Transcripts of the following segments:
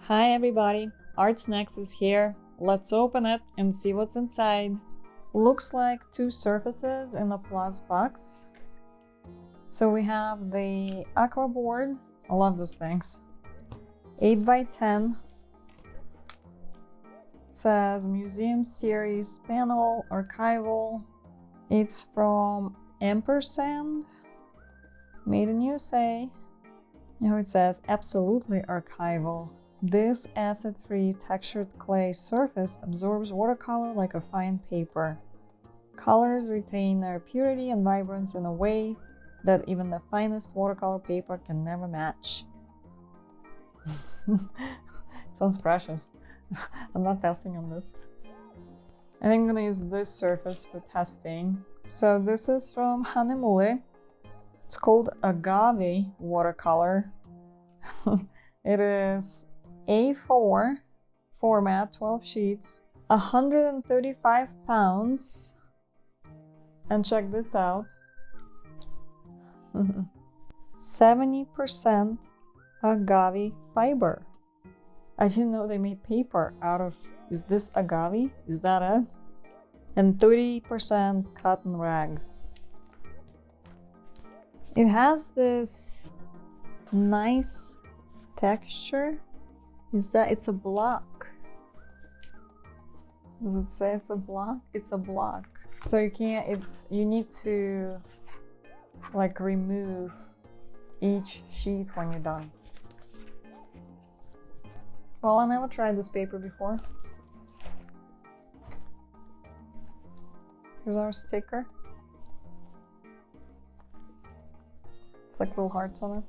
Hi everybody, Artsnacks is here. Let's open it and see what's inside. Looks like two surfaces in a plus box. So we have the aqua board. I love those things. 8x10. Says Museum Series Panel Archival. It's from Ampersand, made in USA. Now it says absolutely archival. This acid-free textured clay surface absorbs watercolor like a fine paper. Colors retain their purity and vibrance in a way that even the finest watercolor paper can never match. Sounds precious. I'm not testing on this. I think I'm gonna use this surface for testing. So this is from Hanemule. It's called Agave watercolor. It is A4 format, 12 sheets, 135 pounds. And check this out. 70% agave fiber. I didn't know they made paper out of, is this agave? Is that it? And 30% cotton rag. It has this nice texture. Is that it's a block? Does it say it's a block? It's a block. So you can't, you need to like remove each sheet when you're done. Well, I never tried this paper before. Here's our sticker. It's like little hearts on it.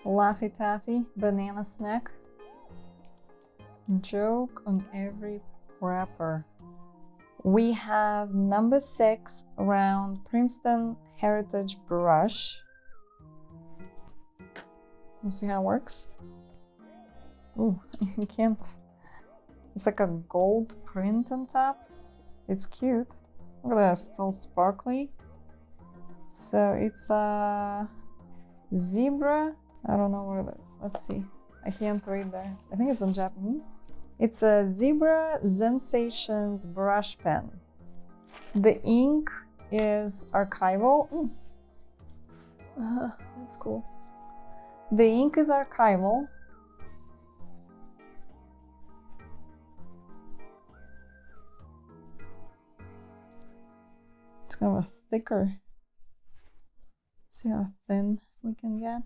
Laffy Taffy banana snack. Joke on every wrapper. We have number 6 round Princeton Heritage brush. Let's see how it works. Ooh, you can't. It's like a gold print on top. It's cute. Look at this, it's all sparkly. So it's a zebra. I don't know what it is. Let's see. I can't read that. I think it's in Japanese. It's a Zebra Sensations brush pen. The ink is archival. That's cool. The ink is archival. It's kind of a thicker. See how thin we can get.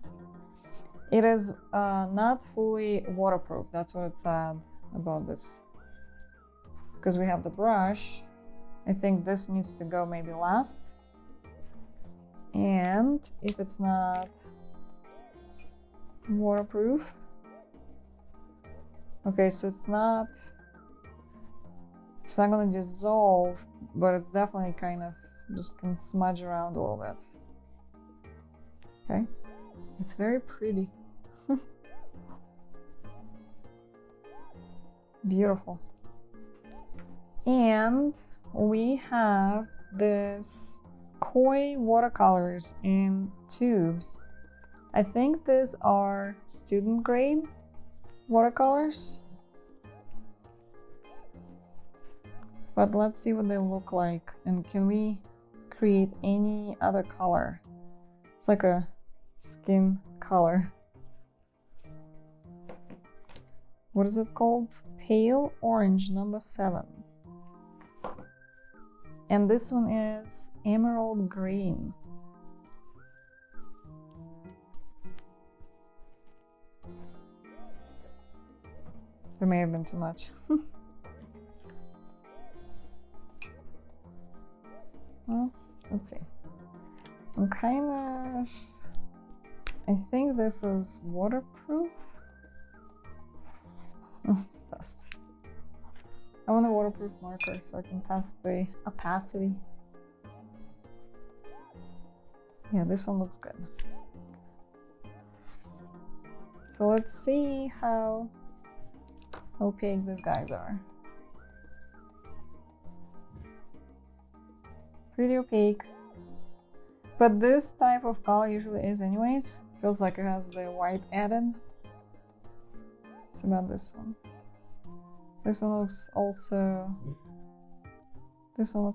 It is not fully waterproof. That's what it said about this. Because we have the brush. I think this needs to go maybe last. And if it's not waterproof. Okay, so it's not gonna dissolve, but it's definitely kind of just can smudge around a little bit. Okay, it's very pretty. Beautiful. And we have this koi watercolors in tubes. I think these are student grade watercolors. But let's see what they look like. And can we create any other color? It's like a skin color. What is it called? Pale orange, number 7. And this one is emerald green. There may have been too much. Well, let's see. I'm kind of... I think this is waterproof. Let's test. I want a waterproof marker so I can test the opacity. Yeah, this one looks good. So let's see how opaque these guys are. Pretty opaque. But this type of color usually is anyways. Feels like it has the white added. It's about this one. This one looks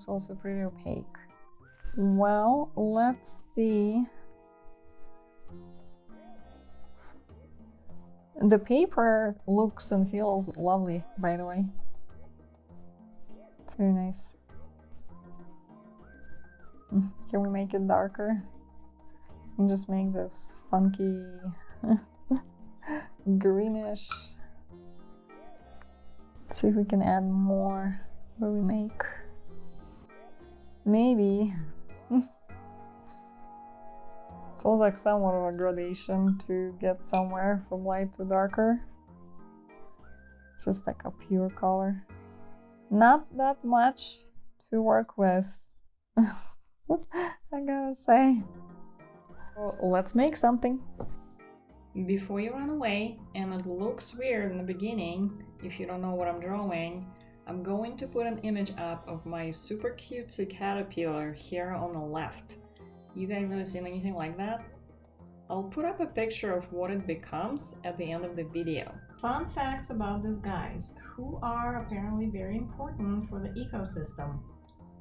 also pretty opaque. Well, let's see. The paper looks and feels lovely, by the way. It's very nice. Can we make it darker? And just make this funky greenish. See if we can add more where we make. Maybe. It's almost like somewhat of a gradation to get somewhere from light to darker. It's just like a pure color. Not that much to work with, I gotta say. Well, let's make something. Before you run away, and it looks weird in the beginning if you don't know what I'm drawing, I'm going to put an image up of my super cutesy caterpillar here on the left. You guys ever seen anything like that? I'll put up a picture of what it becomes at the end of the video. Fun facts about these guys, who are apparently very important for the ecosystem.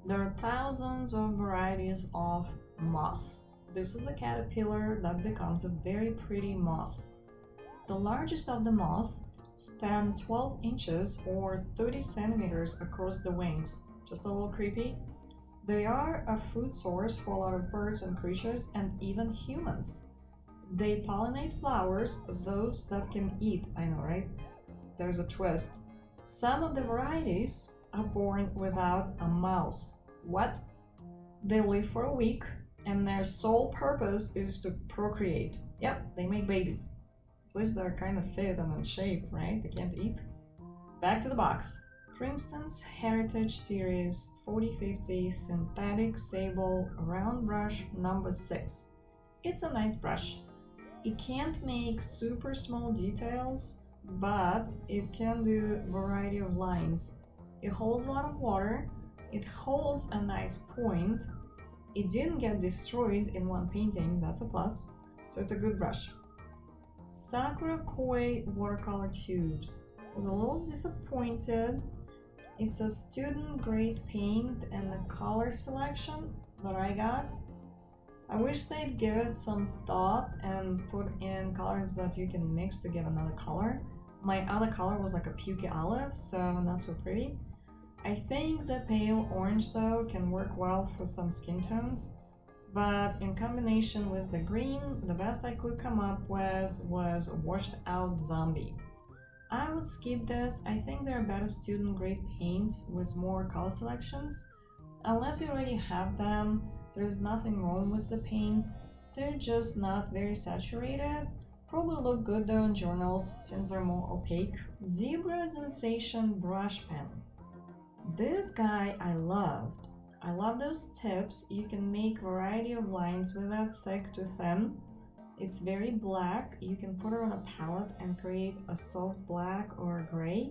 There are thousands of varieties of moss. This is a caterpillar that becomes a very pretty moth. The largest of the moths span 12 inches or 30 centimeters across the wings. Just a little creepy. They are a food source for a lot of birds and creatures and even humans. They pollinate flowers, those that can eat, I know, right? There's a twist. Some of the varieties are born without a mouse. What? They live for a week and their sole purpose is to procreate. Yep, they make babies. At least they're kind of fit and in shape, right? They can't eat. Back to the box. Princeton's Heritage Series 4050 Synthetic Sable Round Brush number 6. It's a nice brush. It can't make super small details, but it can do a variety of lines. It holds a lot of water, it holds a nice point, it didn't get destroyed in one painting, that's a plus, so it's a good brush. Sakura Koi watercolor tubes. I was a little disappointed. It's a student grade paint and the color selection that I got. I wish they'd give it some thought and put in colors that you can mix to get another color. My other color was like a pukey olive, so not so pretty. I think the pale orange though can work well for some skin tones, but in combination with the green, the best I could come up with was washed out zombie. I would skip this. I think there are better student grade paints with more color selections. Unless you already have them, there's nothing wrong with the paints. They're just not very saturated. Probably look good though in journals since they're more opaque. Zebra Sensation brush pen. This guy I loved. I love those tips. You can make a variety of lines without thick to thin. It's very black. You can put it on a palette and create a soft black or a gray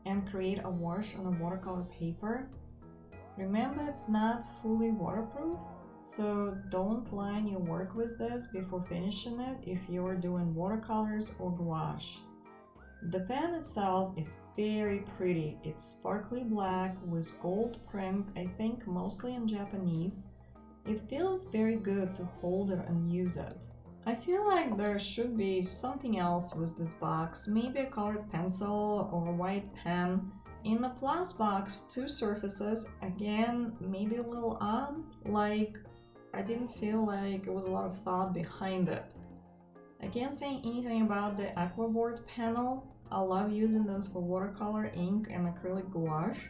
and create a wash on a watercolor paper. Remember, it's not fully waterproof, so don't line your work with this before finishing it if you're doing watercolors or gouache. The pen itself is very pretty. It's sparkly black with gold print, I think mostly in Japanese. It feels very good to hold it and use it. I feel like there should be something else with this box, maybe a colored pencil or a white pen. In the plus box, 2 surfaces, again, maybe a little odd, like I didn't feel like it was a lot of thought behind it. I can't say anything about the aquaboard panel. I love using those for watercolor, ink, and acrylic gouache.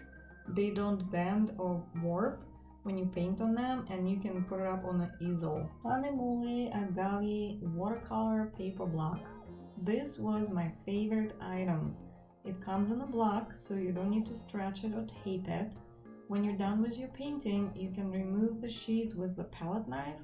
They don't bend or warp when you paint on them, and you can put it up on an easel. Hanemuli Agave watercolor paper block. This was my favorite item. It comes in a block, so you don't need to stretch it or tape it. When you're done with your painting, you can remove the sheet with the palette knife.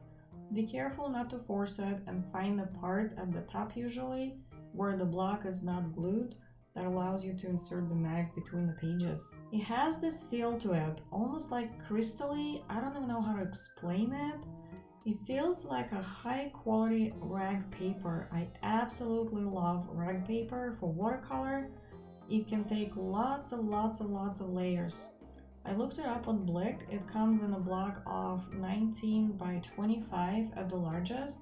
Be careful not to force it and find the part at the top usually where the block is not glued. That allows you to insert the knife between the pages. It has this feel to it, almost like crystally. I don't even know how to explain it. It feels like a high quality rag paper. I absolutely love rag paper for watercolor. It can take lots and lots and lots of layers. I looked it up on Blick. It comes in a block of 19 by 25 at the largest.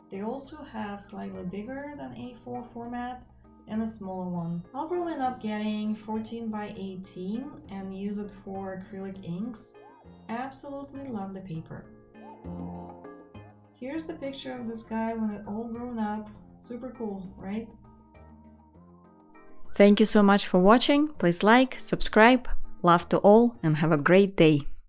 They also have slightly bigger than A4 format and a smaller one. I'll probably end up getting 14 by 18 and use it for acrylic inks. Absolutely love the paper. Here's the picture of this guy when it all grown up. Super cool, right? Thank you so much for watching. Please like, subscribe. Love to all and have a great day.